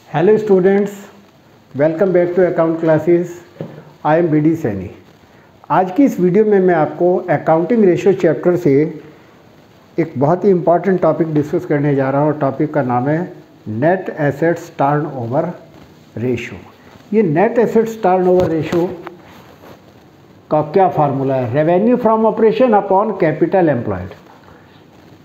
Hello students, welcome back to account classes. I am BD Saini. आज की इस video में मैं आपको अकाउंटिंग रेशियो चैप्टर से एक बहुत ही इम्पॉर्टेंट टॉपिक डिस्कस करने जा रहा हूँ। टॉपिक का नाम है नेट एसेट्स टर्नओवर रेशियो। ये नेट एसेट्स टर्नओवर रेशियो का क्या फार्मूला है? Revenue from operation upon capital employed.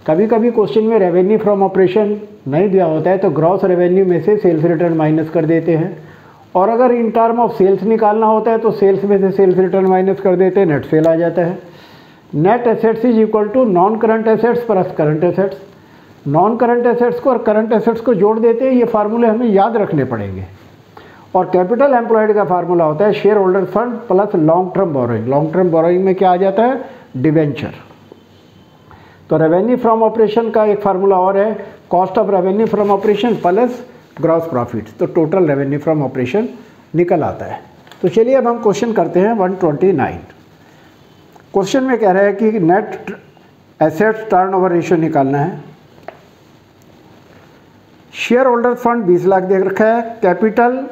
कभी कभी क्वेश्चन में रेवेन्यू फ्रॉम ऑपरेशन नहीं दिया होता है तो ग्रॉस रेवेन्यू में से सेल्स रिटर्न माइनस कर देते हैं, और अगर इन टर्म ऑफ सेल्स निकालना होता है तो सेल्स में से सेल्स रिटर्न माइनस कर देते हैं, नेट सेल आ जाता है। Net assets is equal to non current assets plus current assets. Non current assets को और करंट एसेट्स को जोड़ देते हैं। ये फार्मूले हमें याद रखने पड़ेंगे। और कैपिटल एम्प्लॉयड का फार्मूला होता है share holder fund plus long term borrowing. Long term borrowing में क्या आ जाता है? डिवेंचर। तो रेवेन्यू फ्रॉम ऑपरेशन का एक फार्मूला और है, cost of revenue from operation plus gross profit. तो टोटल रेवेन्यू फ्रॉम ऑपरेशन निकल आता है। तो चलिए अब हम क्वेश्चन करते हैं 129। क्वेश्चन में कह रहा है कि नेट एसेट्स टर्नओवर रेशियो निकालना है। शेयर होल्डर फंड 20 लाख दे रखा है, कैपिटल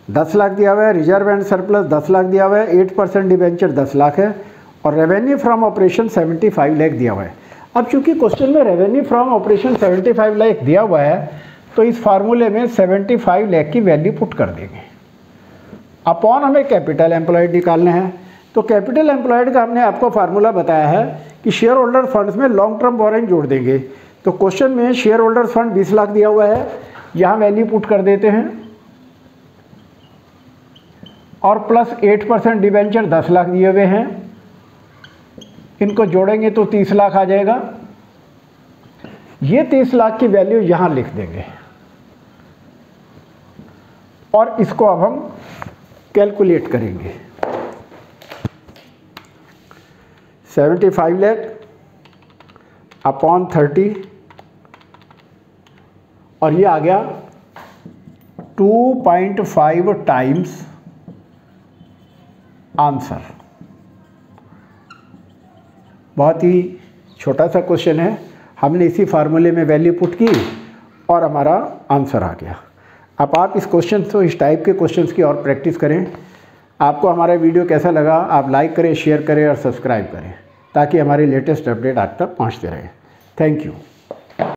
10 लाख दिया हुआ है, रिजर्व एंड सरप्लस 10 लाख दिया हुआ है, 8% डिवेंचर 10 लाख है, और रेवेन्यू फ्रॉम ऑपरेशन 75 लाख दिया हुआ है। अब चूंकि क्वेश्चन में रेवेन्यू फ्रॉम ऑपरेशन 75 लाख दिया हुआ है तो इस फार्मूले में 75 लाख की वैल्यू पुट कर देंगे। अपॉन हमें कैपिटल एम्प्लॉयड निकालना है। तो कैपिटल एम्प्लॉयड का हमने आपको फार्मूला बताया है कि शेयर होल्डर फंड्स में लॉन्ग टर्म बोरोइंग जोड़ देंगे। तो क्वेश्चन में शेयर होल्डर फंड 20 लाख दिया हुआ है, यहाँ वैल्यू पुट कर देते हैं, और प्लस 8% डिवेंचर 10 लाख दिए हुए हैं। इनको जोड़ेंगे तो 30 लाख आ जाएगा। ये 30 लाख की वैल्यू यहां लिख देंगे, और इसको अब हम कैलकुलेट करेंगे। 75 लाख अपॉन 30, और ये आ गया 2.5 टाइम्स आंसर। बहुत ही छोटा सा क्वेश्चन है, हमने इसी फार्मूले में वैल्यू पुट की और हमारा आंसर आ गया। अब आप इस क्वेश्चन को, इस टाइप के क्वेश्चंस की और प्रैक्टिस करें। आपको हमारा वीडियो कैसा लगा आप लाइक करें, शेयर करें और सब्सक्राइब करें, ताकि हमारी लेटेस्ट अपडेट आप तक पहुंचते रहे। Thank you.